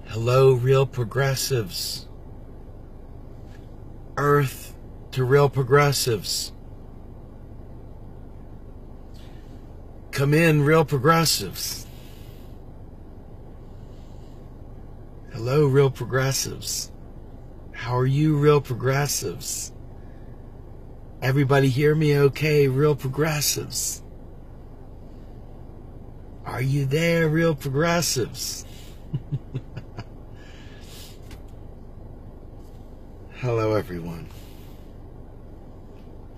Hello, real progressives. Earth to real progressives. Come in, real progressives. Hello, real progressives. How are you, real progressives? Everybody hear me okay, real progressives? Are you there, real progressives? Hello, everyone.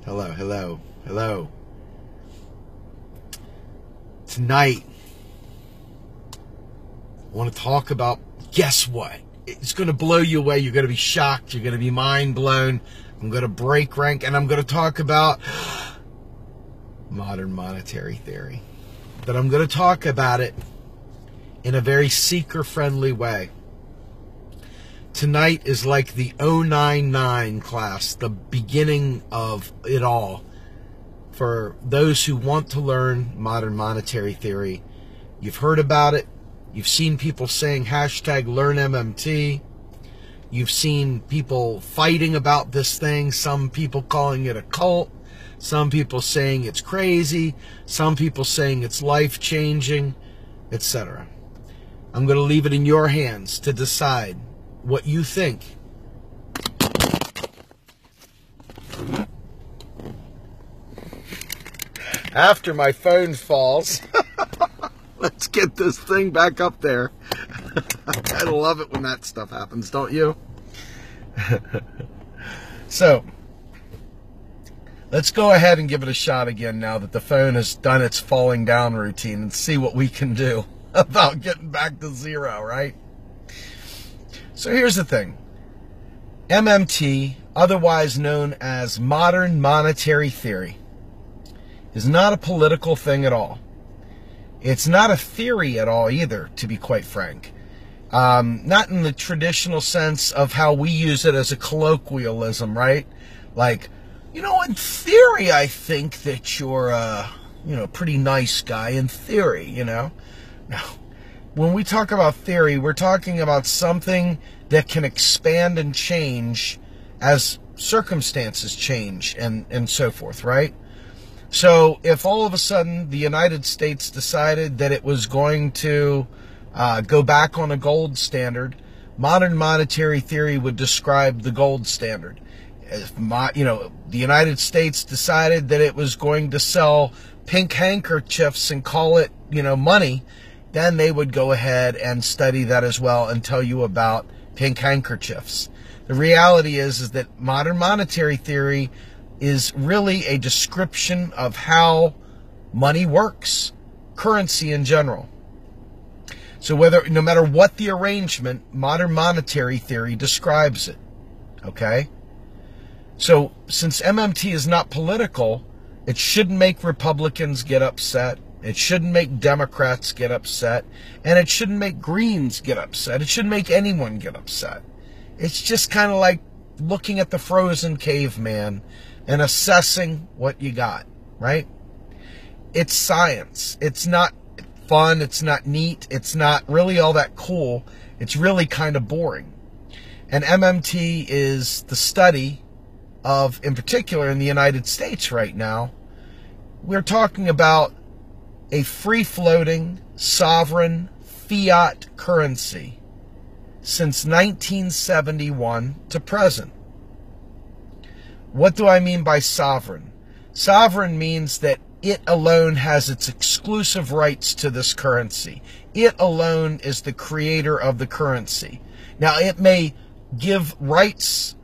Hello, hello, hello. Tonight, I want to talk about, guess what? It's going to blow you away. You're going to be shocked. You're going to be mind blown. I'm going to break rank, and I'm going to talk about modern monetary theory. But I'm going to talk about it in a very seeker-friendly way. Tonight is like the 099 class, the beginning of it all. For those who want to learn modern monetary theory, you've heard about it. You've seen people saying hashtag learn MMT. You've seen people fighting about this thing. Some people calling it a cult. Some people saying it's crazy. Some people saying it's life-changing, etc. I'm going to leave it in your hands to decide what you think. After my phone falls, let's get this thing back up there. I love it when that stuff happens, don't you? So, let's go ahead and give it a shot again now that the phone has done its falling down routine and see what we can do about getting back to zero, right? So here's the thing. MMT, otherwise known as modern monetary theory, is not a political thing at all. It's not a theory at all either, to be quite frank. Not in the traditional sense of how we use it as a colloquialism, right? Like, you know, in theory, I think that you're a, pretty nice guy in theory, you know? No. When we talk about theory, we're talking about something that can expand and change as circumstances change and so forth, right? So if all of a sudden the United States decided that it was going to go back on a gold standard, modern monetary theory would describe the gold standard. If the United States decided that it was going to sell pink handkerchiefs and call it, money, then they would go ahead and study that as well and tell you about pink handkerchiefs. The reality is that modern monetary theory is really a description of how money works, currency in general. So no matter what the arrangement, modern monetary theory describes it. Okay? So since MMT is not political, it shouldn't make Republicans get upset. It shouldn't make Democrats get upset. And it shouldn't make Greens get upset. It shouldn't make anyone get upset. It's just kind of like looking at the frozen caveman and assessing what you got, right? It's science. It's not fun. It's not neat. It's not really all that cool. It's really kind of boring. And MMT is the study of, in particular in the United States right now, we're talking about a free-floating, sovereign, fiat currency since 1971 to present. What do I mean by sovereign? Sovereign means that it alone has its exclusive rights to this currency. It alone is the creator of the currency. Now, it may give rights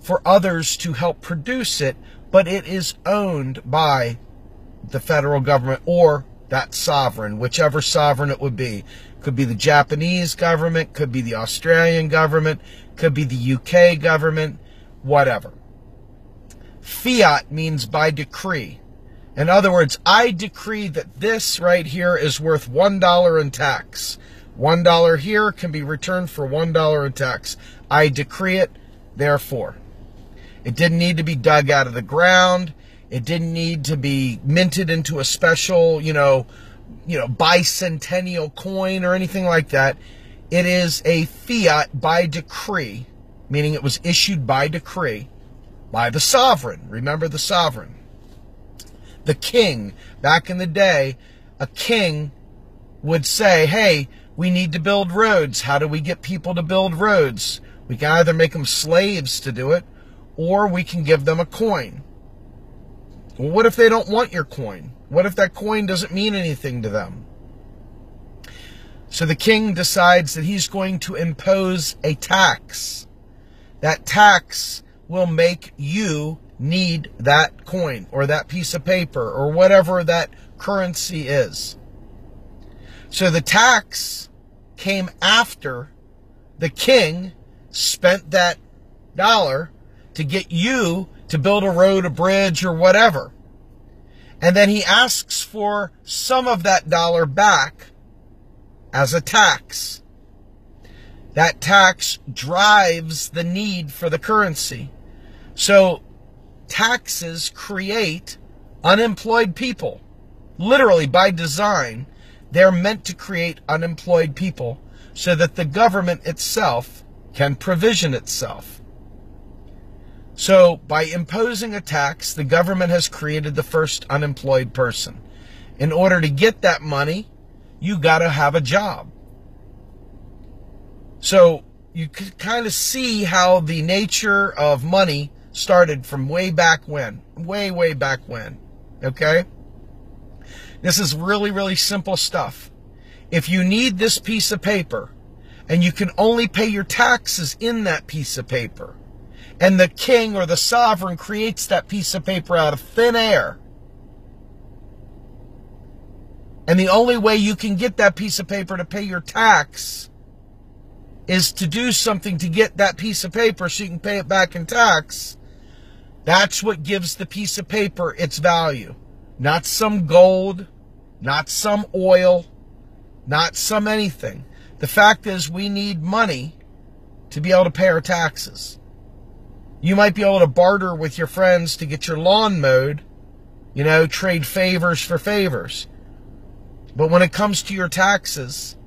for others to help produce it, but it is owned by the federal government or that sovereign, whichever sovereign it would be. Could be the Japanese government, could be the Australian government, could be the UK government, whatever. Fiat means by decree. In other words, I decree that this right here is worth $1 in tax. $1 here can be returned for $1 in tax. I decree it, therefore. It didn't need to be dug out of the ground. It didn't need to be minted into a special, bicentennial coin or anything like that. It is a fiat by decree, meaning it was issued by decree by the sovereign. Remember the sovereign. The king. Back in the day, a king would say, hey, we need to build roads. How do we get people to build roads? We can either make them slaves to do it, or we can give them a coin. Well, what if they don't want your coin? What if that coin doesn't mean anything to them? So the king decides that he's going to impose a tax. That tax will make you need that coin or that piece of paper or whatever that currency is. So the tax came after the king spent that dollar to get you to build a road, a bridge, or whatever. And then he asks for some of that dollar back as a tax. That tax drives the need for the currency. So taxes create unemployed people. Literally, by design, they're meant to create unemployed people so that the government itself can provision itself. So by imposing a tax, the government has created the first unemployed person. In order to get that money, you got to have a job. So you can kind of see how the nature of money started from way back when. Way back when. Okay? This is really, really simple stuff. If you need this piece of paper, and you can only pay your taxes in that piece of paper, and the king or the sovereign creates that piece of paper out of thin air, and the only way you can get that piece of paper to pay your tax is to do something to get that piece of paper so you can pay it back in tax, that's what gives the piece of paper its value. Not some gold, not some oil, not some anything. The fact is, we need money to be able to pay our taxes. You might be able to barter with your friends to get your lawn mowed, trade favors for favors. But when it comes to your taxes,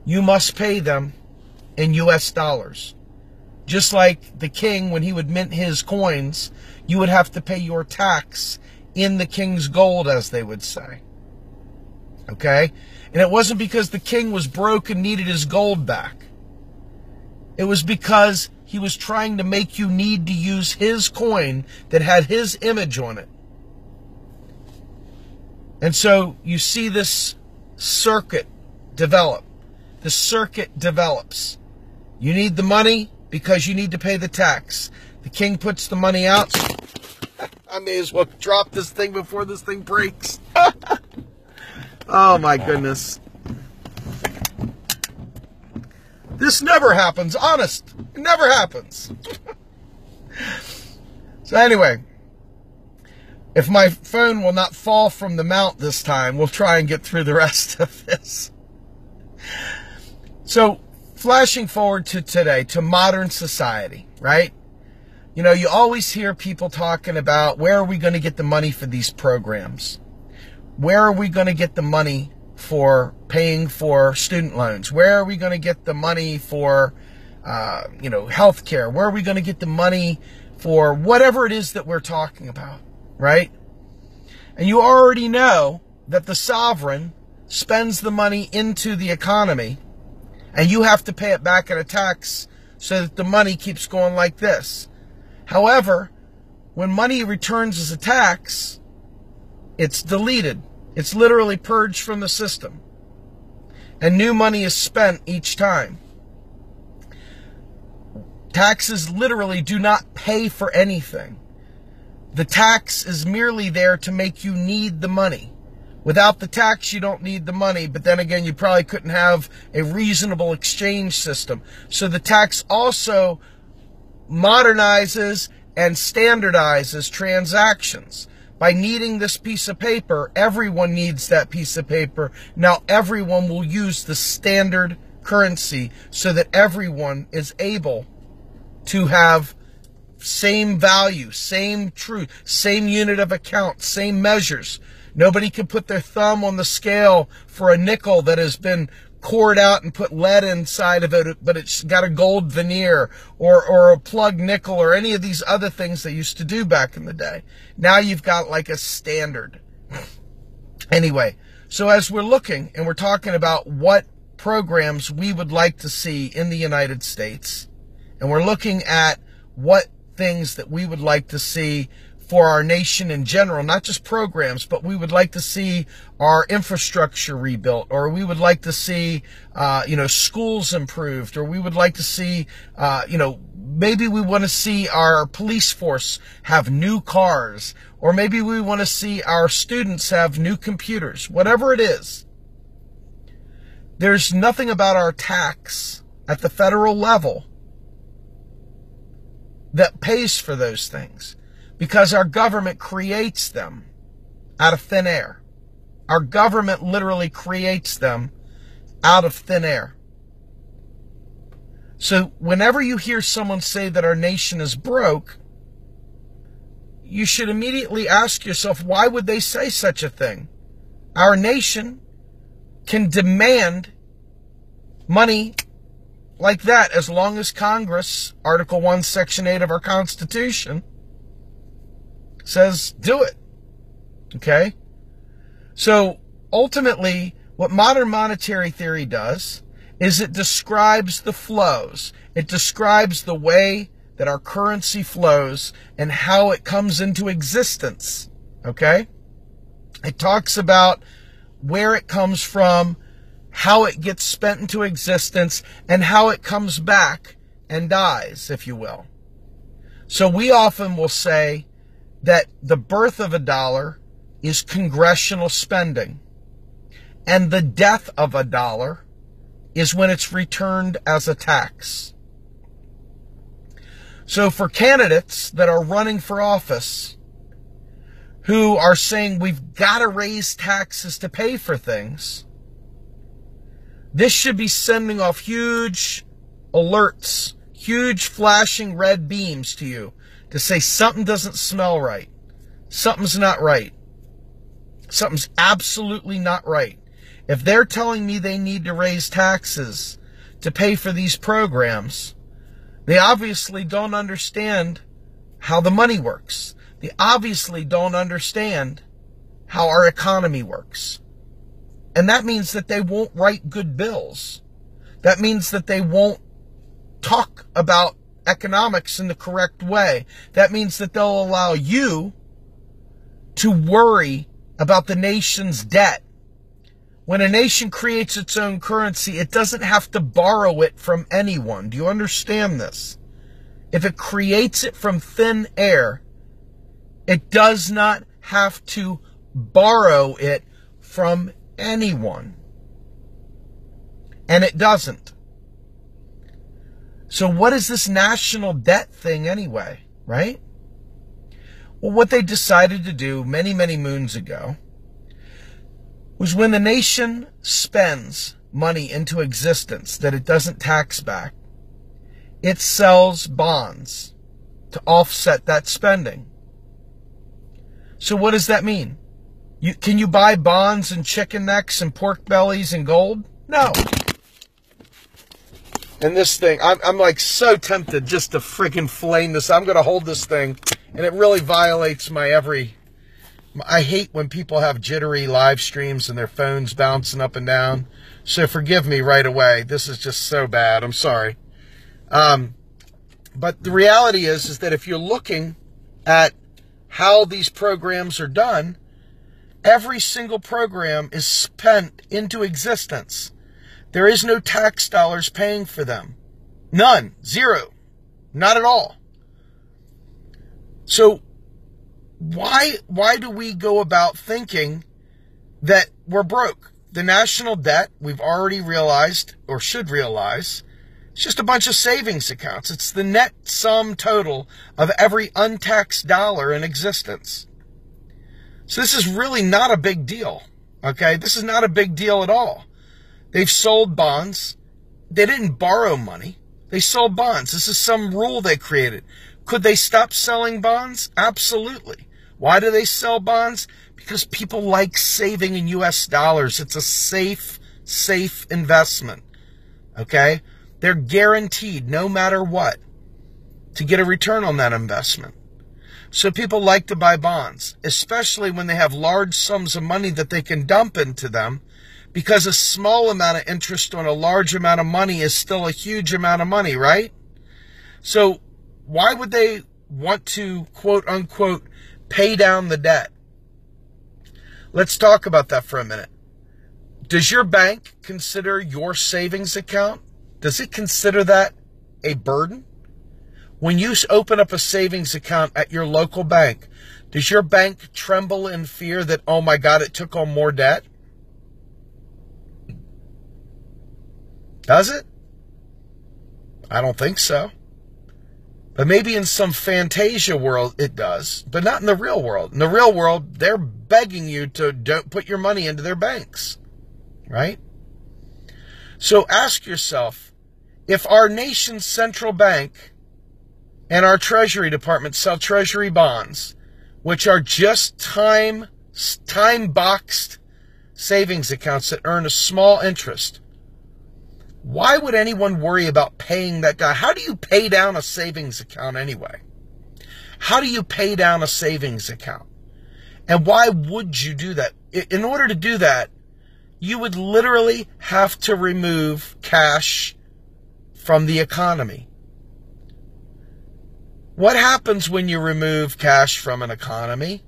you must pay them in US dollars. Just like the king, when he would mint his coins, you would have to pay your tax in the king's gold, as they would say. Okay? And it wasn't because the king was broke and needed his gold back. It was because he was trying to make you need to use his coin that had his image on it. And so you see this circuit develop. The circuit develops. You need the money because you need to pay the tax. The king puts the money out. I may as well drop this thing before this thing breaks. Oh my goodness. This never happens, honest. It never happens. So anyway, if my phone will not fall from the mount this time, we'll try and get through the rest of this. So, flashing forward to today, to modern society, right? You always hear people talking about, where are we going to get the money for these programs? Where are we going to get the money for paying for student loans? Where are we going to get the money for, health care? Where are we going to get the money for whatever it is that we're talking about, right? And you already know that the sovereign spends the money into the economy, and you have to pay it back in a tax so that the money keeps going like this. However, when money returns as a tax, it's deleted. It's literally purged from the system. And new money is spent each time. Taxes literally do not pay for anything. The tax is merely there to make you need the money. Without the tax, you don't need the money, but then again, you probably couldn't have a reasonable exchange system. So the tax also modernizes and standardizes transactions. By needing this piece of paper, everyone needs that piece of paper. Now everyone will use the standard currency so that everyone is able to have same value, same truth, same unit of account, same measures. Nobody can put their thumb on the scale for a nickel that has been cored out and put lead inside of it, but it's got a gold veneer, or a plug nickel, or any of these other things they used to do back in the day. Now you've got like a standard. Anyway, so as we're looking and we're talking about what programs we would like to see in the United States, and we're looking at what things that we would like to see for our nation in general, not just programs, but we would like to see our infrastructure rebuilt, or we would like to see, schools improved, or we would like to see, maybe we want to see our police force have new cars, or maybe we want to see our students have new computers, whatever it is. There's nothing about our tax at the federal level that pays for those things, because our government creates them out of thin air. Our government literally creates them out of thin air. So whenever you hear someone say that our nation is broke, you should immediately ask yourself, why would they say such a thing? Our nation can demand money like that as long as Congress, Article 1, Section 8 of our Constitution, says do it. Okay? So ultimately, what modern monetary theory does is it describes the flows. It describes the way that our currency flows and how it comes into existence. Okay? It talks about where it comes from, how it gets spent into existence, and how it comes back and dies, if you will. So we often will say that the birth of a dollar is congressional spending, and the death of a dollar is when it's returned as a tax. So for candidates that are running for office who are saying we've got to raise taxes to pay for things, this should be sending off huge alerts, huge flashing red beams to you to say something doesn't smell right. Something's not right. Something's absolutely not right. If they're telling me they need to raise taxes to pay for these programs, they obviously don't understand how the money works. They obviously don't understand how our economy works. And that means that they won't write good bills. That means that they won't talk about economics in the correct way. That means that they'll allow you to worry about the nation's debt. When a nation creates its own currency, it doesn't have to borrow it from anyone. Do you understand this? If it creates it from thin air, it does not have to borrow it from anyone. And it doesn't. So what is this national debt thing anyway, right? Well, what they decided to do many, many moons ago was when the nation spends money into existence that it doesn't tax back, it sells bonds to offset that spending. So what does that mean? Can you buy bonds and chicken necks and pork bellies and gold? No. And this thing, I'm like so tempted just to freaking flame this. I'm going to hold this thing, and it really violates my I hate when people have jittery live streams and their phones bouncing up and down. So forgive me right away. This is just so bad. I'm sorry. But the reality is that if you're looking at how these programs are done, every single program is spent into existence. There is no tax dollars paying for them. None. Zero. Not at all. So why do we go about thinking that we're broke? The national debt, we've already realized, or should realize, it's just a bunch of savings accounts. It's the net sum total of every untaxed dollar in existence. So this is really not a big deal, okay? This is not a big deal at all. They've sold bonds. They didn't borrow money. They sold bonds. This is some rule they created. Could they stop selling bonds? Absolutely. Why do they sell bonds? Because people like saving in US dollars. It's a safe investment. Okay? They're guaranteed, no matter what, to get a return on that investment. So people like to buy bonds, especially when they have large sums of money that they can dump into them, because a small amount of interest on a large amount of money is still a huge amount of money, right? So why would they want to, quote unquote, pay down the debt? Let's talk about that for a minute. Does your bank consider your savings account? Does it consider that a burden? When you open up a savings account at your local bank, does your bank tremble in fear that, oh my God, it took on more debt? Does it? I don't think so. But maybe in some fantasia world it does, but not in the real world. In the real world, they're begging you to don't put your money into their banks, right? So ask yourself, if our nation's central bank and our Treasury Department sell Treasury bonds, which are just time-boxed savings accounts that earn a small interest, why would anyone worry about paying that guy? How do you pay down a savings account anyway? How do you pay down a savings account? And why would you do that? In order to do that, you would literally have to remove cash from the economy. What happens when you remove cash from an economy?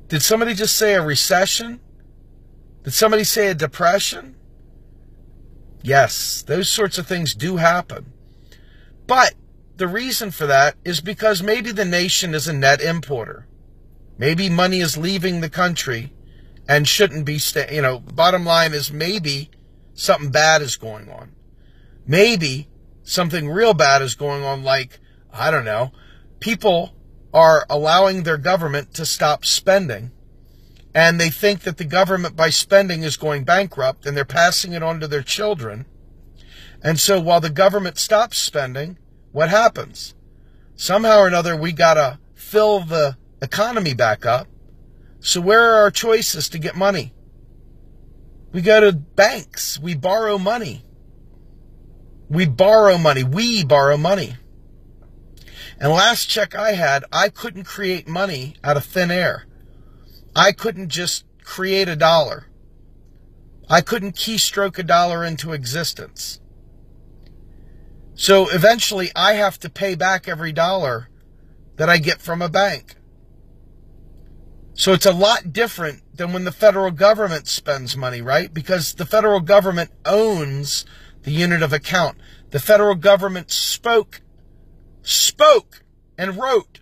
Did somebody just say a recession? Did somebody say a depression? Yes, those sorts of things do happen. But the reason for that is because maybe the nation is a net importer. Maybe money is leaving the country and shouldn't be bottom line is maybe something bad is going on. Maybe something real bad is going on, like, I don't know, people are allowing their government to stop spending, and they think that the government, by spending, is going bankrupt, and they're passing it on to their children. And so while the government stops spending, what happens? Somehow or another, we got to fill the economy back up. So where are our choices to get money? We go to banks. We borrow money. We borrow money. And last check I had, I couldn't create money out of thin air. I couldn't just create $1. I couldn't keystroke $1 into existence. So eventually I have to pay back every dollar that I get from a bank. So it's a lot different than when the federal government spends money, right? Because the federal government owns the unit of account. The federal government spoke and wrote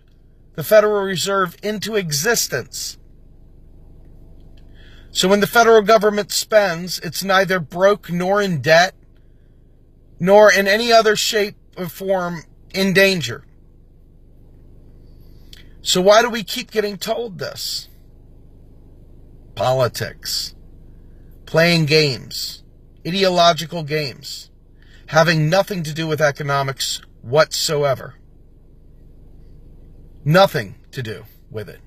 the Federal Reserve into existence. So when the federal government spends, it's neither broke nor in debt, nor in any other shape or form in danger. So why do we keep getting told this? Politics. Playing games. Ideological games. Having nothing to do with economics whatsoever. Nothing to do with it.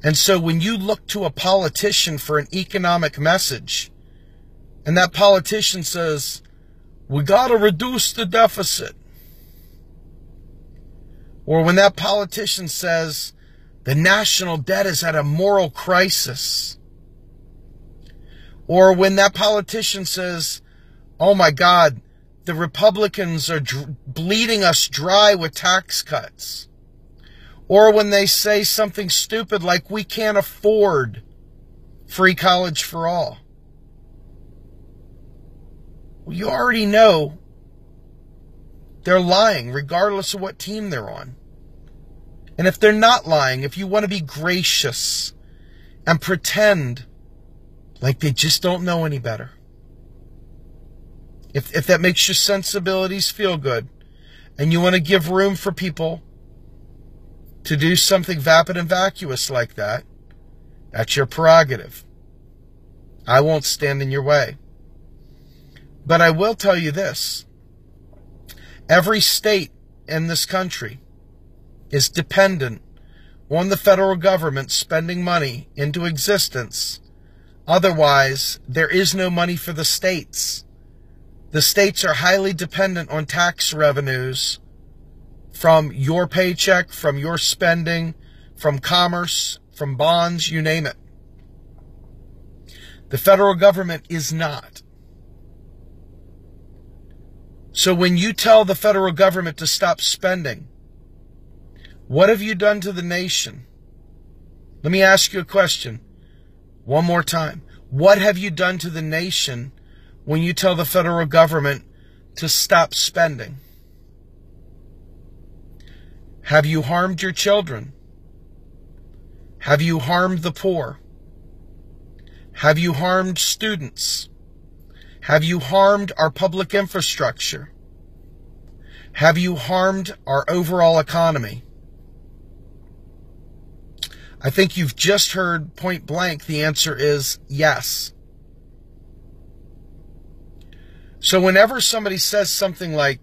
And so when you look to a politician for an economic message, and that politician says, we got to reduce the deficit. Or when that politician says, the national debt is at a moral crisis. Or when that politician says, oh my God, the Republicans are bleeding us dry with tax cuts. Or when they say something stupid like, we can't afford free college for all. Well, you already know they're lying regardless of what team they're on. And if they're not lying, if you want to be gracious and pretend like they just don't know any better, if that makes your sensibilities feel good, and you want to give room for people to do something vapid and vacuous like that, that's your prerogative. I won't stand in your way. But I will tell you this. Every state in this country is dependent on the federal government spending money into existence. Otherwise, there is no money for the states. The states are highly dependent on tax revenues from your paycheck, from your spending, from commerce, from bonds, you name it. The federal government is not. So when you tell the federal government to stop spending, what have you done to the nation? Let me ask you a question one more time. What have you done to the nation when you tell the federal government to stop spending? Have you harmed your children? Have you harmed the poor? Have you harmed students? Have you harmed our public infrastructure? Have you harmed our overall economy? I think you've just heard point blank the answer is yes. So whenever somebody says something like,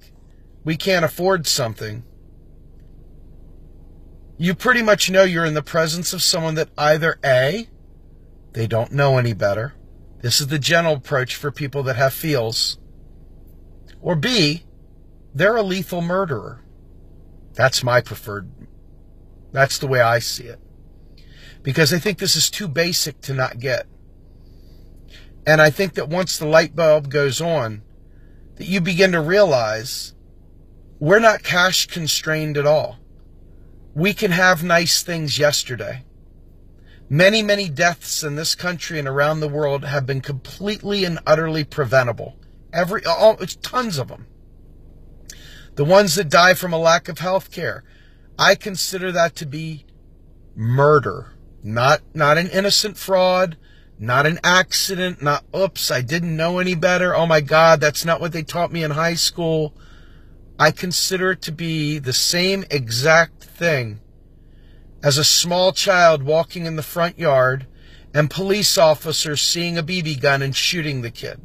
we can't afford something, you pretty much know you're in the presence of someone that either A, they don't know any better. This is the general approach for people that have feels. Or B, they're a lethal murderer. That's my preferred. That's the way I see it. Because I think this is too basic to not get. And I think that once the light bulb goes on, that you begin to realize we're not cash constrained at all. We can have nice things yesterday. Many, many deaths in this country and around the world have been completely and utterly preventable. It's tons of them. The ones that die from a lack of health care, I consider that to be murder. Not an innocent fraud, not an accident, not, oops, I didn't know any better. Oh my God, that's not what they taught me in high school. I consider it to be the same exact thing as a small child walking in the front yard and police officers seeing a BB gun and shooting the kid.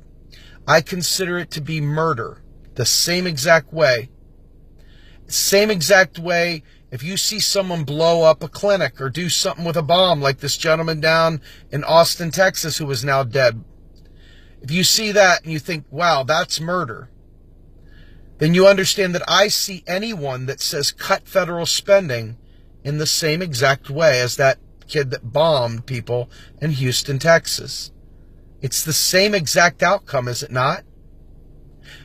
I consider it to be murder, the same exact way. Same exact way if you see someone blow up a clinic or do something with a bomb like this gentleman down in Austin, Texas, who is now dead. If you see that and you think, wow, that's murder, then you understand that I see anyone that says cut federal spending in the same exact way as that kid that bombed people in Houston, Texas. It's the same exact outcome, is it not?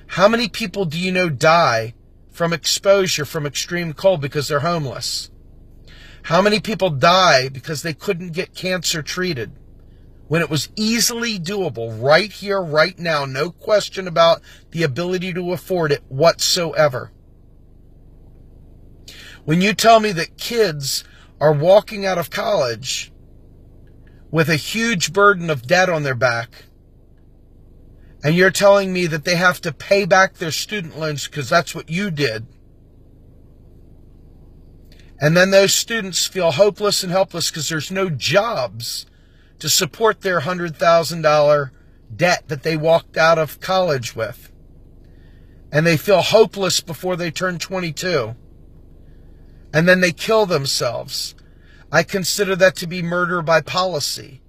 How many people do you know die from exposure from extreme cold because they're homeless? How many people die because they couldn't get cancer treated when it was easily doable right here, right now? No question about the ability to afford it whatsoever. When you tell me that kids are walking out of college with a huge burden of debt on their back, and you're telling me that they have to pay back their student loans because that's what you did, and then those students feel hopeless and helpless because there's no jobs to support their $100,000 debt that they walked out of college with, and they feel hopeless before they turn 22, and then they kill themselves. I consider that to be murder by policy.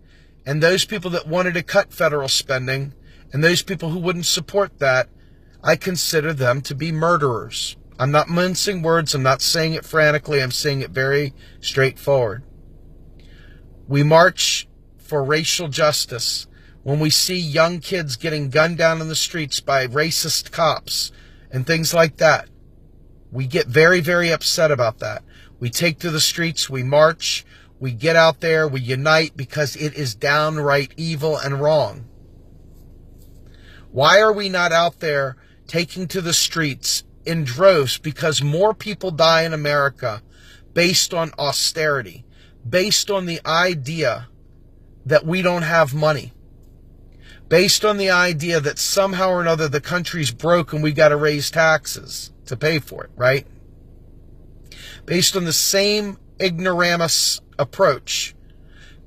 And those people that wanted to cut federal spending and those people who wouldn't support that, I consider them to be murderers. I'm not mincing words. I'm not saying it frantically. I'm saying it very straightforward. We march for racial justice when we see young kids getting gunned down in the streets by racist cops and things like that. We get very, very upset about that. We take to the streets, we march, we get out there, we unite because it is downright evil and wrong. Why are we not out there taking to the streets in droves? Because more people die in America based on austerity, based on the idea that we don't have money, based on the idea that somehow or another the country's broke and we got to raise taxes to pay for it, right? Based on the same ignoramus approach,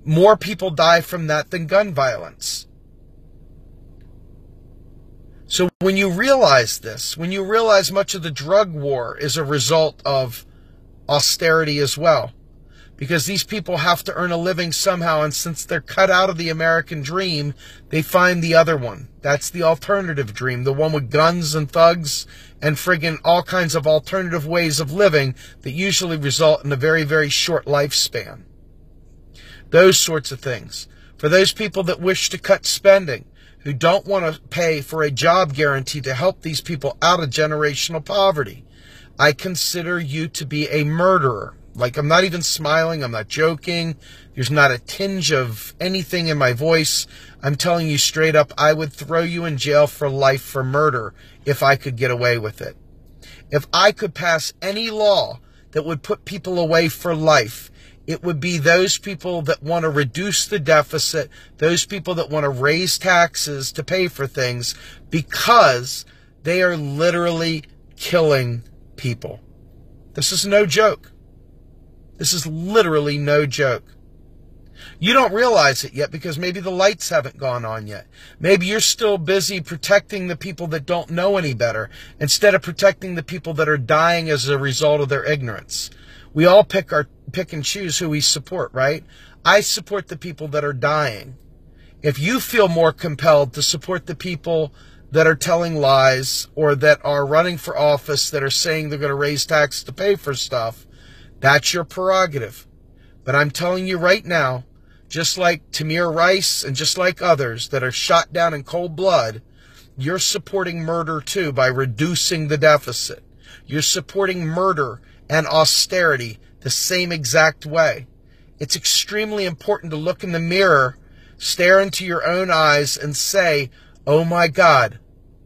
more people die from that than gun violence. So when you realize this, when you realize much of the drug war is a result of austerity as well, because these people have to earn a living somehow, and since they're cut out of the American dream, they find the other one. That's the alternative dream, the one with guns and thugs and friggin' all kinds of alternative ways of living that usually result in a very, very short lifespan. Those sorts of things. For those people that wish to cut spending, who don't want to pay for a job guarantee to help these people out of generational poverty, I consider you to be a murderer. Like, I'm not even smiling. I'm not joking. There's not a tinge of anything in my voice. I'm telling you straight up, I would throw you in jail for life for murder if I could get away with it. If I could pass any law that would put people away for life, it would be those people that want to reduce the deficit, those people that want to raise taxes to pay for things, because they are literally killing people. This is no joke. This is literally no joke. You don't realize it yet because maybe the lights haven't gone on yet. Maybe you're still busy protecting the people that don't know any better instead of protecting the people that are dying as a result of their ignorance. We all pick and choose who we support, right? I support the people that are dying. If you feel more compelled to support the people that are telling lies or that are running for office that are saying they're going to raise taxes to pay for stuff, that's your prerogative. But I'm telling you right now, just like Tamir Rice and just like others that are shot down in cold blood, you're supporting murder too by reducing the deficit. You're supporting murder and austerity the same exact way. It's extremely important to look in the mirror, stare into your own eyes and say, oh my God,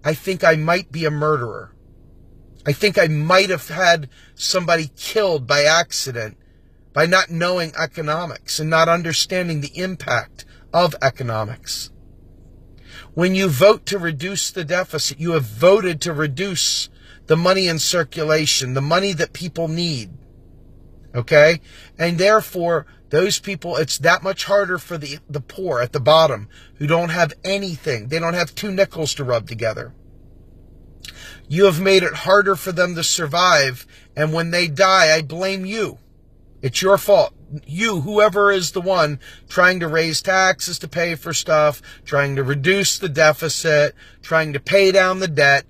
I think I might be a murderer. I think I might have had somebody killed by accident by not knowing economics and not understanding the impact of economics. When you vote to reduce the deficit, you have voted to reduce the money in circulation, the money that people need. Okay? And therefore, those people, it's that much harder for the poor at the bottom who don't have anything. They don't have 2 nickels to rub together. You have made it harder for them to survive, and when they die, I blame you. It's your fault. You, whoever is the one trying to raise taxes to pay for stuff, trying to reduce the deficit, trying to pay down the debt,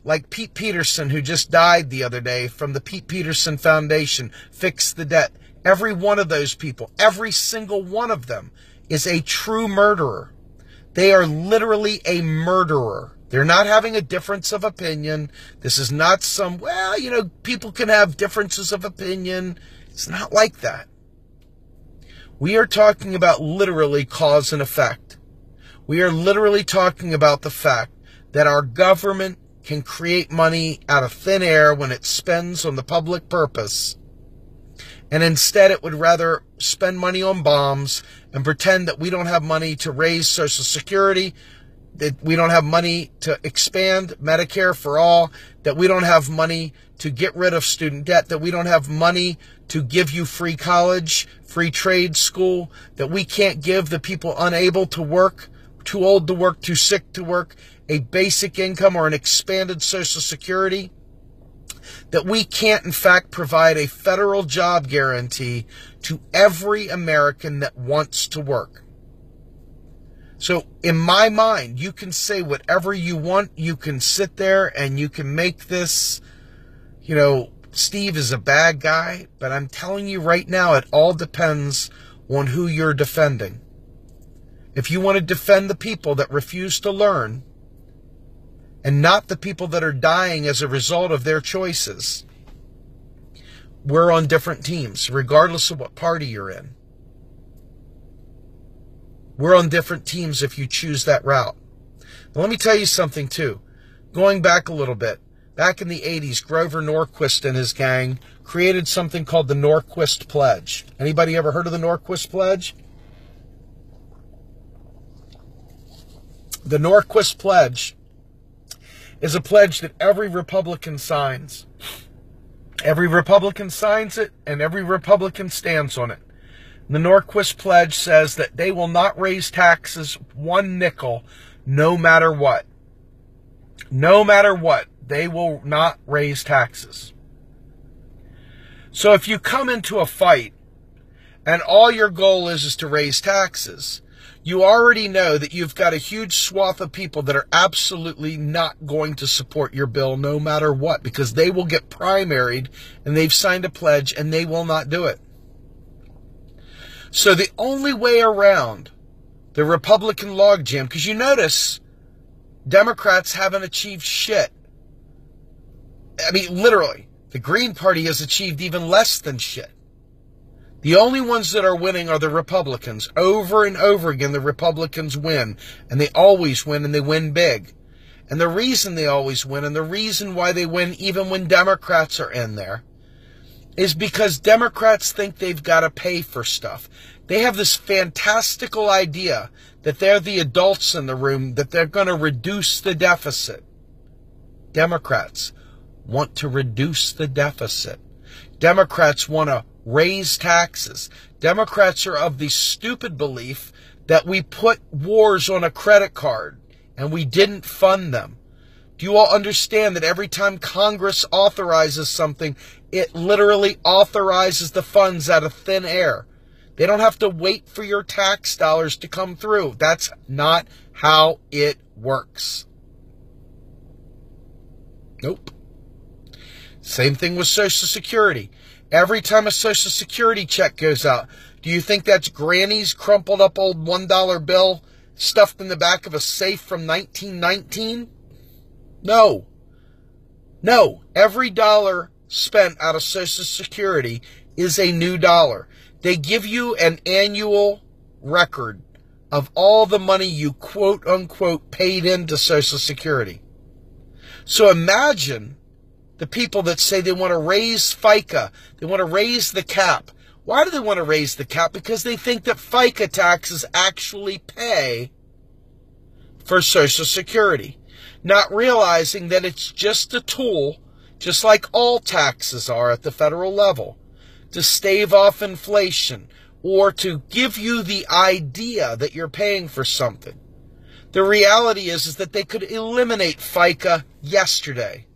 like Pete Peterson, who just died the other day from the Pete Peterson Foundation, Fix the Debt. Every one of those people, every single one of them is a true murderer. They are literally a murderer. They're not having a difference of opinion. This is not some, well, you know, people can have differences of opinion. It's not like that. We are talking about literally cause and effect. We are literally talking about the fact that our government can create money out of thin air when it spends on the public purpose. And instead it would rather spend money on bombs and pretend that we don't have money to raise Social Security, that we don't have money to expand Medicare for all, that we don't have money to get rid of student debt, that we don't have money to give you free college, free trade school, that we can't give the people unable to work, too old to work, too sick to work, a basic income or an expanded Social Security, that we can't in fact provide a federal job guarantee to every American that wants to work. So in my mind, you can say whatever you want. You can sit there and you can make this, you know, Steve is a bad guy. But I'm telling you right now, it all depends on who you're defending. If you want to defend the people that refuse to learn and not the people that are dying as a result of their choices, we're on different teams, regardless of what party you're in. We're on different teams if you choose that route. Now, let me tell you something, too. Going back a little bit, back in the 80s, Grover Norquist and his gang created something called the Norquist Pledge. Anybody ever heard of the Norquist Pledge? The Norquist Pledge is a pledge that every Republican signs. Every Republican signs it, and every Republican stands on it. The Norquist Pledge says that they will not raise taxes 1 nickel, no matter what. No matter what, they will not raise taxes. So if you come into a fight and all your goal is to raise taxes, you already know that you've got a huge swath of people that are absolutely not going to support your bill no matter what, because they will get primaried and they've signed a pledge and they will not do it. So the only way around the Republican logjam, because you notice Democrats haven't achieved shit. I mean, literally, the Green Party has achieved even less than shit. The only ones that are winning are the Republicans. Over and over again, the Republicans win. And they always win, and they win big. And the reason they always win, and the reason why they win even when Democrats are in there, is because Democrats think they've got to pay for stuff. They have this fantastical idea that they're the adults in the room, that they're going to reduce the deficit. Democrats want to reduce the deficit. Democrats want to raise taxes. Democrats are of the stupid belief that we put wars on a credit card and we didn't fund them. Do you all understand that every time Congress authorizes something, it literally authorizes the funds out of thin air? They don't have to wait for your tax dollars to come through. That's not how it works. Nope. Same thing with Social Security. Every time a Social Security check goes out, do you think that's Granny's crumpled up old $1 bill stuffed in the back of a safe from 1919? No. No. Every dollar spent out of Social Security is a new dollar. They give you an annual record of all the money you quote unquote paid into Social Security. So imagine the people that say they want to raise FICA, they want to raise the cap. Why do they want to raise the cap? Because they think that FICA taxes actually pay for Social Security, not realizing that it's just a tool, just like all taxes are at the federal level, to stave off inflation or to give you the idea that you're paying for something. The reality is that they could eliminate FICA yesterday.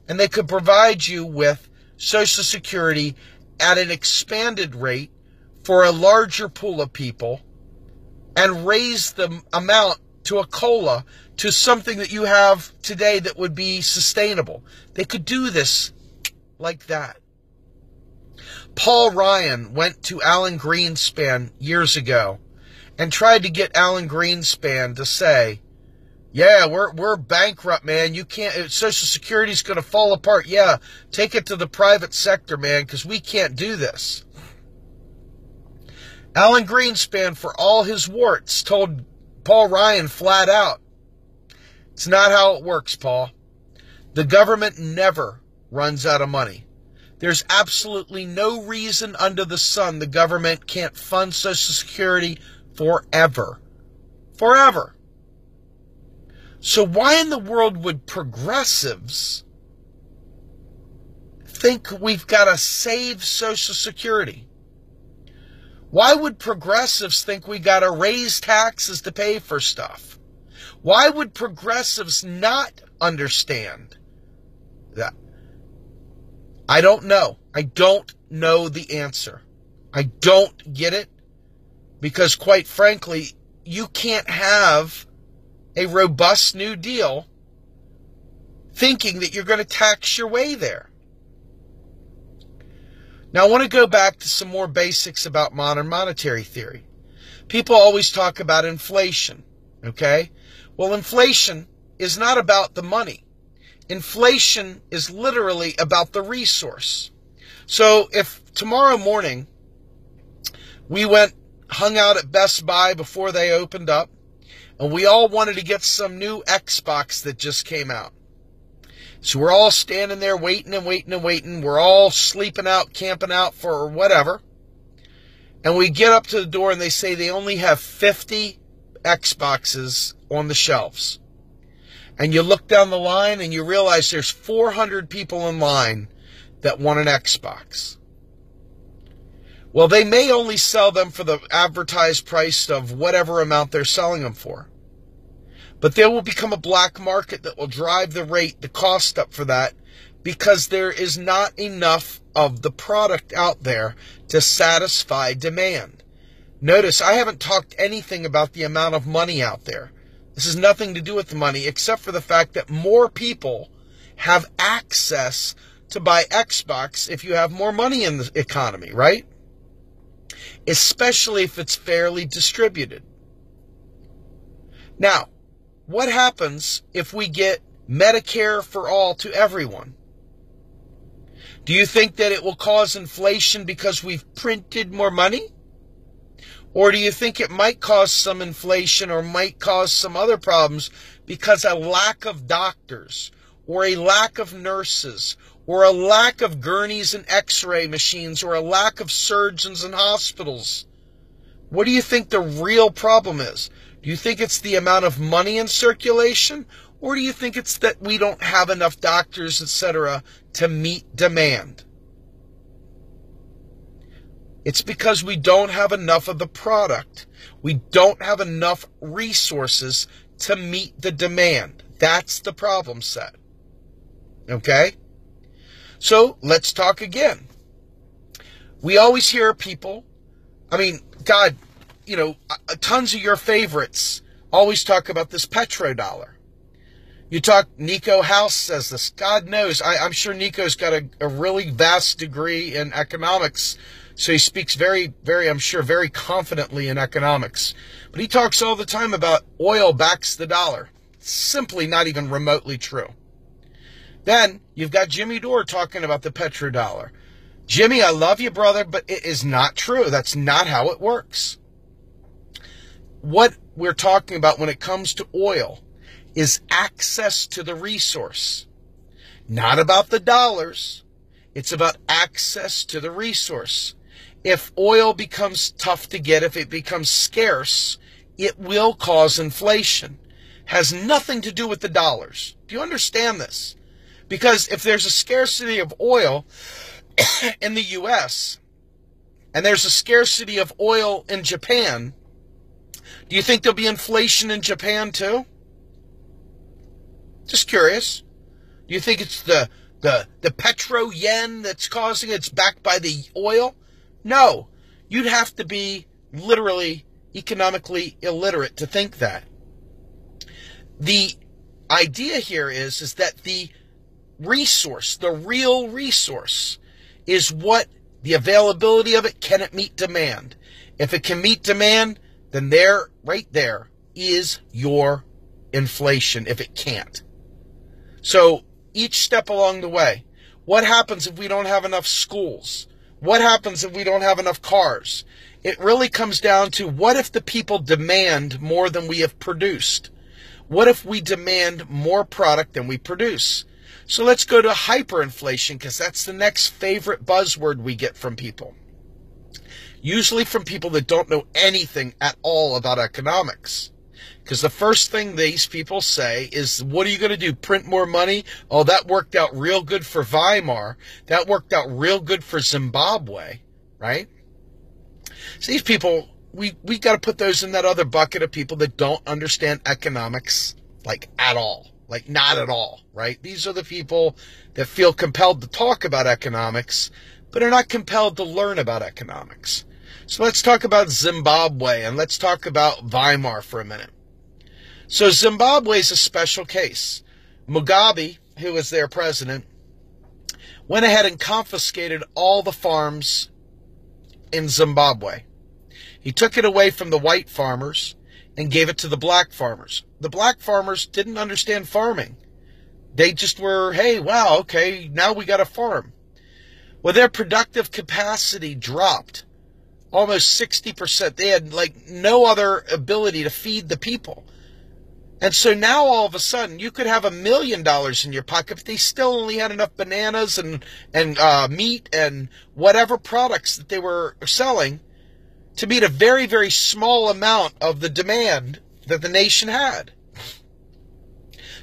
And they could provide you with Social Security at an expanded rate for a larger pool of people and raise the amount to a COLA to something that you have today that would be sustainable. They could do this like that. Paul Ryan went to Alan Greenspan years ago and tried to get Alan Greenspan to say, yeah, we're bankrupt, man. You can't, Social Security's going to fall apart. Yeah, take it to the private sector, man, because we can't do this. Alan Greenspan, for all his warts, told Paul Ryan flat out, it's not how it works, Paul. The government never runs out of money. There's absolutely no reason under the sun the government can't fund Social Security forever. Forever. So why in the world would progressives think we've got to save Social Security? Why would progressives think we got to raise taxes to pay for stuff? Why would progressives not understand that? I don't know. I don't know the answer. I don't get it because, quite frankly, you can't have a robust New Deal thinking that you're going to tax your way there. Now, I want to go back to some more basics about modern monetary theory. People always talk about inflation, okay? Well, inflation is not about the money. Inflation is literally about the resource. So if tomorrow morning we hung out at Best Buy before they opened up, and we all wanted to get some new Xbox that just came out. So we're all standing there waiting and waiting and waiting. We're all sleeping out, camping out for whatever. And we get up to the door and they say they only have 50 Xboxes on the shelves. And you look down the line and you realize there's 400 people in line that want an Xbox. Well, they may only sell them for the advertised price of whatever amount they're selling them for. But there will become a black market that will drive the cost up for that because there is not enough of the product out there to satisfy demand. Notice I haven't talked anything about the amount of money out there. This has nothing to do with the money except for the fact that more people have access to buy Xbox if you have more money in the economy, right? Especially if it's fairly distributed. Now, what happens if we get Medicare for all to everyone? Do you think that it will cause inflation because we've printed more money? Or do you think it might cause some inflation or might cause some other problems because a lack of doctors or a lack of nurses or a lack of gurneys and x-ray machines or a lack of surgeons in hospitals? What do you think the real problem is? Do you think it's the amount of money in circulation? Or do you think it's that we don't have enough doctors, etc., to meet demand? It's because we don't have enough of the product. We don't have enough resources to meet the demand. That's the problem set. Okay? So let's talk again. We always hear people, God, tons of your favorites always talk about this petrodollar. You talk, Nico House says this. God knows, I'm sure Nico's got a really vast degree in economics, so he speaks very, very, I'm sure, very confidently in economics. But he talks all the time about oil backs the dollar. Simply not even remotely true. Then you've got Jimmy Dore talking about the petrodollar. Jimmy, I love you, brother, but it is not true. That's not how it works. What we're talking about when it comes to oil is access to the resource. Not about the dollars. It's about access to the resource. If oil becomes tough to get, if it becomes scarce, it will cause inflation. Has nothing to do with the dollars. Do you understand this? Because if there's a scarcity of oil in the U.S. and there's a scarcity of oil in Japan, do you think there'll be inflation in Japan too? Just curious. Do you think it's the petro yen that's causing it? It's backed by the oil? No. You'd have to be literally economically illiterate to think that. The idea here is that the resource, the real resource, is what the availability of it, can it meet demand? If it can meet demand, then there, right there, is your inflation if it can't. So each step along the way, what happens if we don't have enough schools? What happens if we don't have enough cars? It really comes down to, what if the people demand more than we have produced? What if we demand more product than we produce? So let's go to hyperinflation, because that's the next favorite buzzword we get from people. Usually from people that don't know anything at all about economics. Because the first thing these people say is, what are you going to do, print more money? Oh, that worked out real good for Weimar. That worked out real good for Zimbabwe, right? So these people, we got to put those in that other bucket of people that don't understand economics, like at all. Like not at all, right? These are the people that feel compelled to talk about economics, but are not compelled to learn about economics. So let's talk about Zimbabwe, and let's talk about Weimar for a minute. So Zimbabwe is a special case. Mugabe, who was their president, went ahead and confiscated all the farms in Zimbabwe. He took it away from the white farmers and gave it to the black farmers. The black farmers didn't understand farming. They just were, hey, wow, okay, now we got a farm. Well, their productive capacity dropped almost 60%. They had like no other ability to feed the people. And so now all of a sudden you could have $1 million in your pocket, but they still only had enough bananas and meat and whatever products that they were selling to meet a very, very small amount of the demand that the nation had.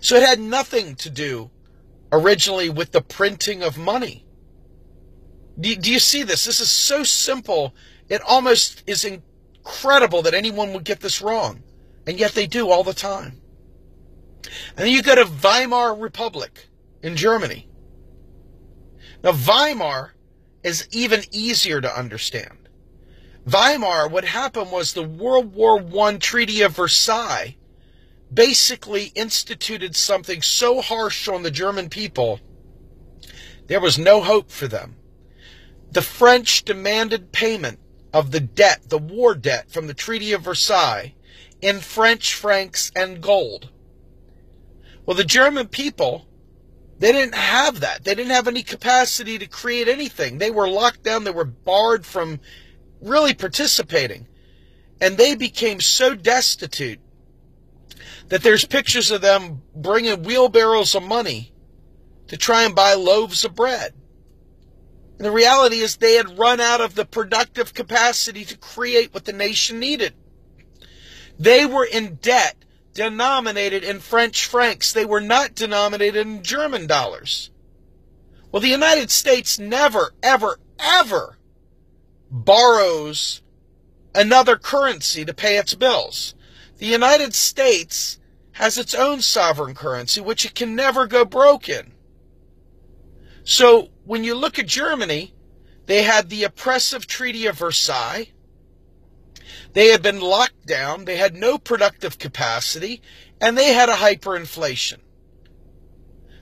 So it had nothing to do originally with the printing of money. Do you see this? This is so simple. It almost is incredible that anyone would get this wrong. And yet they do all the time. And then you go to Weimar Republic in Germany. Now, Weimar is even easier to understand. Weimar, what happened was the World War I Treaty of Versailles basically instituted something so harsh on the German people, there was no hope for them. The French demanded payment of the debt, the war debt from the Treaty of Versailles, in French francs and gold. Well, the German people, they didn't have that. They didn't have any capacity to create anything. They were locked down. They were barred from really participating. And they became so destitute that there's pictures of them bringing wheelbarrows of money to try and buy loaves of bread. And the reality is they had run out of the productive capacity to create what the nation needed. They were in debt denominated in French francs. They were not denominated in German dollars. Well, the United States never, ever, ever borrows another currency to pay its bills. The United States has its own sovereign currency, which it can never go broke in. So when you look at Germany, they had the oppressive Treaty of Versailles. They had been locked down. They had no productive capacity, and they had a hyperinflation.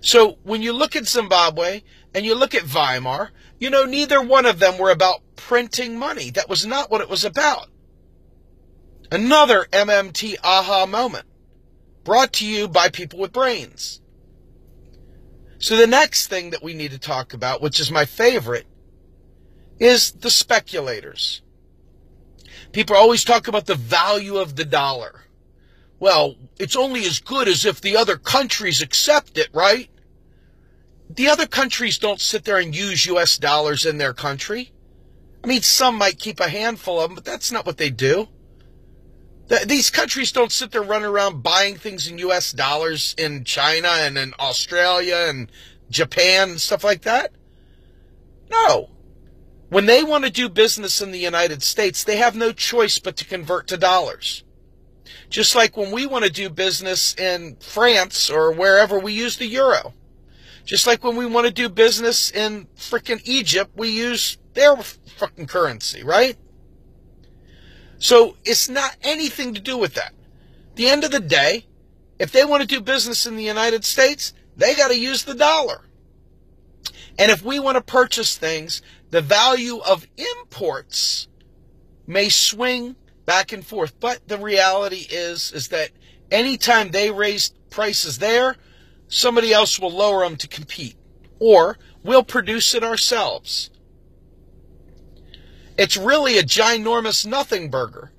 So when you look at Zimbabwe and you look at Weimar, you know, neither one of them were about printing money. That was not what it was about. Another MMT aha moment, brought to you by people with brains. So the next thing that we need to talk about, which is my favorite, is the speculators. People always talk about the value of the dollar. Well, it's only as good as if the other countries accept it, right? The other countries don't sit there and use U.S. dollars in their country. I mean, some might keep a handful of them, but that's not what they do. These countries don't sit there running around buying things in U.S. dollars in China and in Australia and Japan and stuff like that. No. When they want to do business in the United States, they have no choice but to convert to dollars. Just like when we want to do business in France or wherever, we use the euro. Just like when we want to do business in frickin' Egypt, we use their fucking currency, right? So it's not anything to do with that. At the end of the day, if they want to do business in the United States, they got to use the dollar. And if we want to purchase things, the value of imports may swing back and forth. But the reality is that anytime they raise prices there, somebody else will lower them to compete. Or we'll produce it ourselves. It's really a ginormous nothing burger.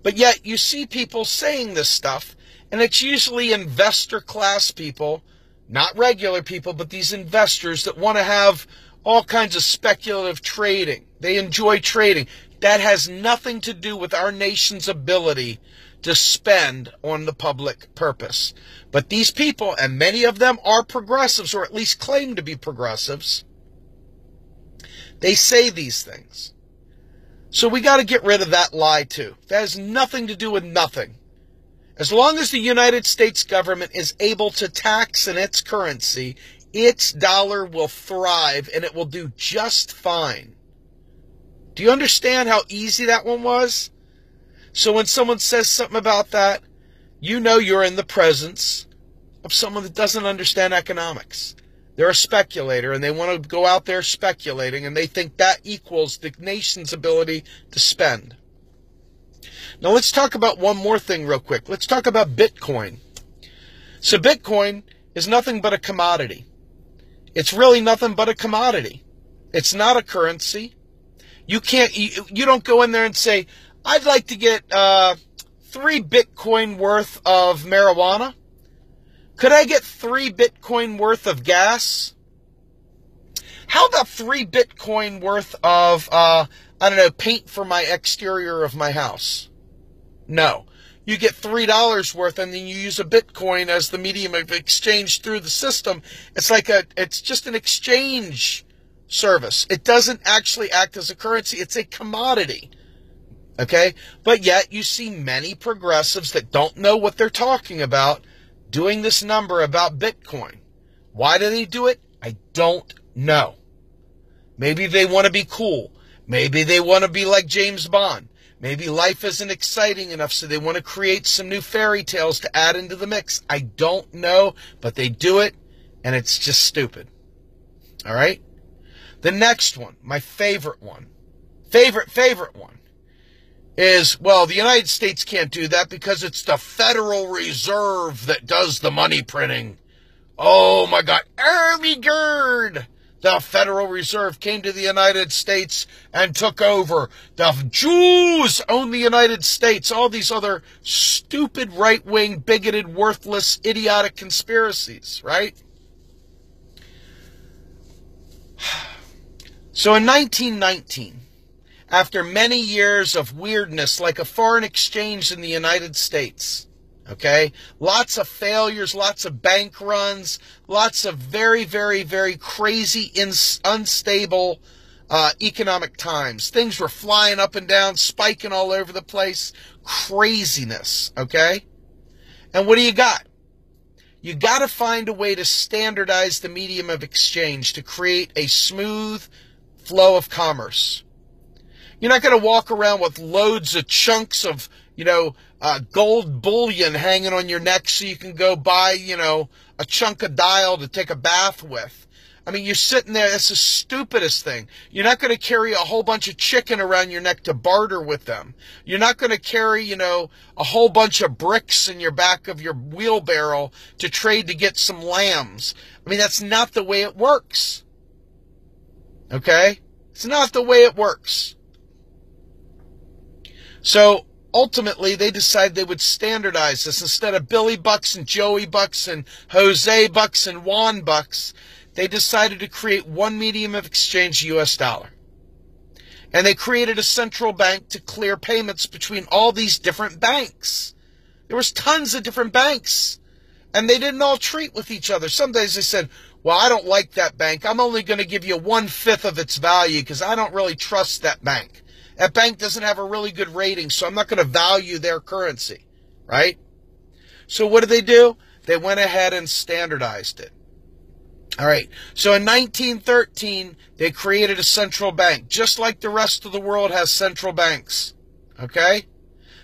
But yet you see people saying this stuff, and it's usually investor class people, not regular people, but these investors that want to have all kinds of speculative trading. They enjoy trading. That has nothing to do with our nation's ability to spend on the public purpose. But these people, and many of them are progressives, or at least claim to be progressives, they say these things. So we got to get rid of that lie too. That has nothing to do with nothing. As long as the United States government is able to tax in its currency, its dollar will thrive and it will do just fine. Do you understand how easy that one was? So when someone says something about that, you know you're in the presence of someone that doesn't understand economics. They're a speculator, and they want to go out there speculating, and they think that equals the nation's ability to spend. Now let's talk about one more thing real quick. Let's talk about Bitcoin. So Bitcoin is nothing but a commodity. It's really nothing but a commodity. It's not a currency. You don't go in there and say, I'd like to get 3 Bitcoin worth of marijuana. Could I get 3 Bitcoin worth of gas? How about 3 Bitcoin worth of, paint for my exterior of my house? No. You get $3 worth, and then you use a Bitcoin as the medium of exchange through the system. It's just an exchange service. It doesn't actually act as a currency. It's a commodity. Okay? But yet you see many progressives that don't know what they're talking about doing this number about Bitcoin. Why do they do it? I don't know. Maybe they want to be cool. Maybe they want to be like James Bond. Maybe life isn't exciting enough, so they want to create some new fairy tales to add into the mix. I don't know, but they do it, and it's just stupid. All right? The next one, my favorite one, favorite one, is, well, the United States can't do that because it's the Federal Reserve that does the money printing. Oh, my God. Early Gerd! The Federal Reserve came to the United States and took over. The Jews own the United States. All these other stupid, right-wing, bigoted, worthless, idiotic conspiracies, right? So in 1919, after many years of weirdness like a foreign exchange in the United States, okay, lots of failures, lots of bank runs, lots of very, very, very crazy, unstable economic times. Things were flying up and down, spiking all over the place. Craziness, okay? And what do you got? You got to find a way to standardize the medium of exchange to create a smooth flow of commerce. You're not going to walk around with loads of chunks of, gold bullion hanging on your neck so you can go buy, a chunk of dial to take a bath with. I mean, you're sitting there, that's the stupidest thing. You're not going to carry a whole bunch of chicken around your neck to barter with them. You're not going to carry, a whole bunch of bricks in your back of your wheelbarrow to trade to get some lambs. I mean, that's not the way it works. Okay? It's not the way it works. So, ultimately, they decided they would standardize this. Instead of Billy Bucks and Joey Bucks and Jose Bucks and Juan Bucks, they decided to create one medium of exchange, US dollar. And they created a central bank to clear payments between all these different banks. There was tons of different banks, and they didn't all treat with each other. Some days they said, well, I don't like that bank. I'm only going to give you 1/5 of its value because I don't really trust that bank. That bank doesn't have a really good rating, so I'm not going to value their currency, right? So what did they do? They went ahead and standardized it. All right, so in 1913, they created a central bank, just like the rest of the world has central banks, okay?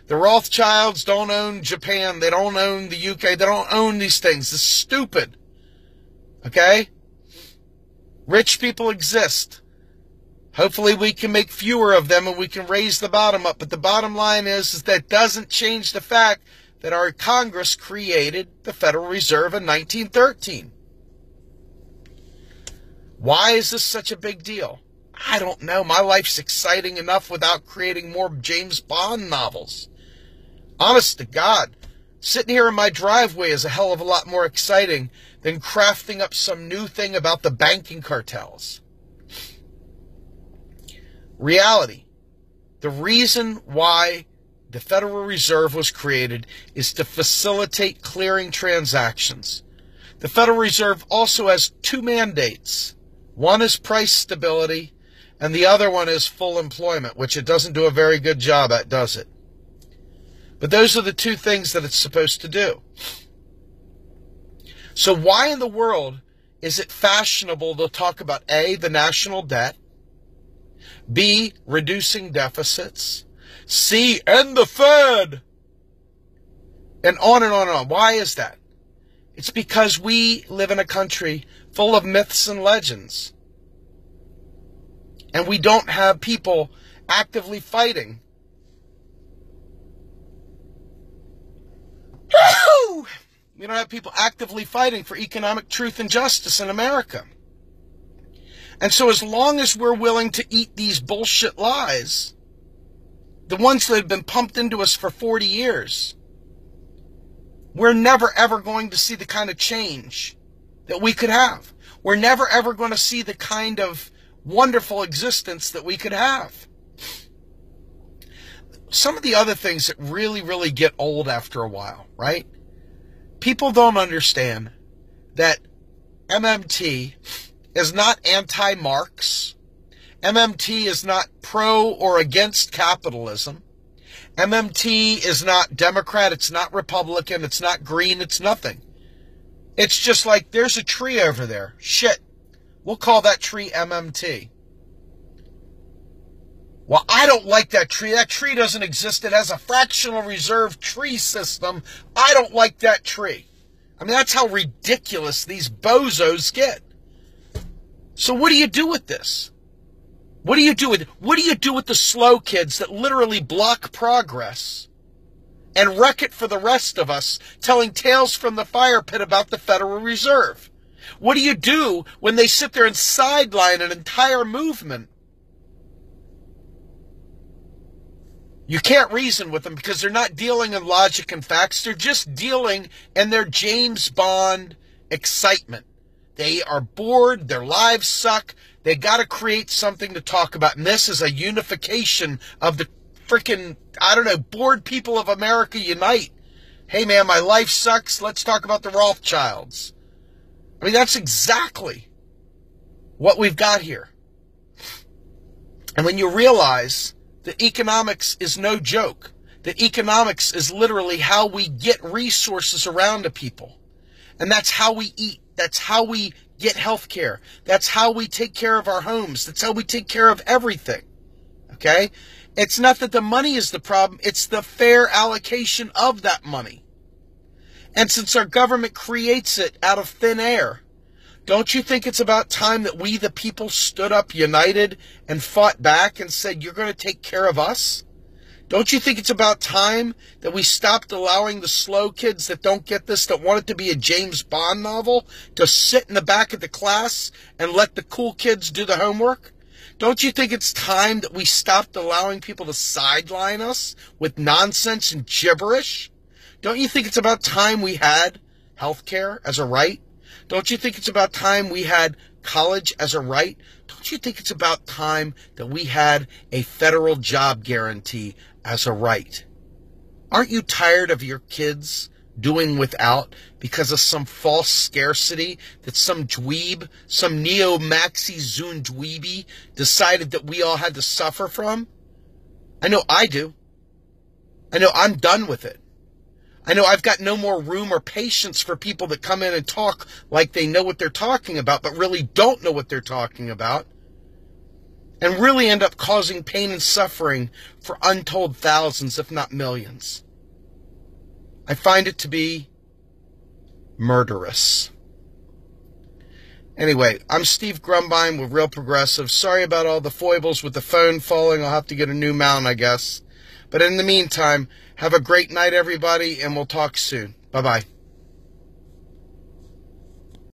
The Rothschilds don't own Japan. They don't own the UK. They don't own these things. It's stupid, okay? Rich people exist. Hopefully we can make fewer of them and we can raise the bottom up. But the bottom line is that doesn't change the fact that our Congress created the Federal Reserve in 1913. Why is this such a big deal? I don't know. My life's exciting enough without creating more James Bond novels. Honest to God, sitting here in my driveway is a hell of a lot more exciting than crafting up some new thing about the banking cartels. Reality. The reason why the Federal Reserve was created is to facilitate clearing transactions. The Federal Reserve also has two mandates. One is price stability, and the other one is full employment, which it doesn't do a very good job at, does it? But those are the two things that it's supposed to do. So why in the world is it fashionable to talk about A, the national debt, B, reducing deficits, C, end the Fed, and on and on and on? Why is that? It's because we live in a country full of myths and legends. And we don't have people actively fighting. We don't have people actively fighting for economic truth and justice in America. And so as long as we're willing to eat these bullshit lies, the ones that have been pumped into us for 40 years, we're never ever going to see the kind of change that we could have. We're never ever going to see the kind of wonderful existence that we could have. Some of the other things that really, really get old after a while, right? People don't understand that MMT is not anti-Marx. MMT is not pro or against capitalism. MMT is not Democrat, it's not Republican, it's not green, it's nothing. It's just like, there's a tree over there. Shit. We'll call that tree MMT. Well, I don't like that tree. That tree doesn't exist. It has a fractional reserve tree system. I don't like that tree. I mean, that's how ridiculous these bozos get. So what do you do with this? What do you do with the slow kids that literally block progress and wreck it for the rest of us, telling tales from the fire pit about the Federal Reserve? What do you do when they sit there and sideline an entire movement? You can't reason with them because they're not dealing in logic and facts. They're just dealing in their James Bond excitement. They are bored. Their lives suck. They got to create something to talk about. And this is a unification of the freaking, bored people of America unite. Hey, man, my life sucks. Let's talk about the Rothschilds. I mean, that's exactly what we've got here. And when you realize that economics is no joke, that economics is literally how we get resources around to people. And that's how we eat. That's how we get health care. That's how we take care of our homes. That's how we take care of everything. Okay? It's not that the money is the problem. It's the fair allocation of that money. And since our government creates it out of thin air, don't you think it's about time that we, the people, stood up united and fought back and said, you're going to take care of us? Don't you think it's about time that we stopped allowing the slow kids that don't get this, that want it to be a James Bond novel, to sit in the back of the class and let the cool kids do the homework? Don't you think it's time that we stopped allowing people to sideline us with nonsense and gibberish? Don't you think it's about time we had health care as a right? Don't you think it's about time we had college as a right? Don't you think it's about time that we had a federal job guarantee as a right? Aren't you tired of your kids doing without because of some false scarcity that some dweeb, some neo-maxi Zune dweeby decided that we all had to suffer from? I know I do. I know I'm done with it. I know I've got no more room or patience for people that come in and talk like they know what they're talking about, but really don't know what they're talking about, and really end up causing pain and suffering for untold thousands, if not millions. I find it to be murderous. Anyway, I'm Steve Grumbine with Real Progressive. Sorry about all the foibles with the phone falling. I'll have to get a new mount, I guess. But in the meantime, have a great night, everybody, and we'll talk soon. Bye-bye.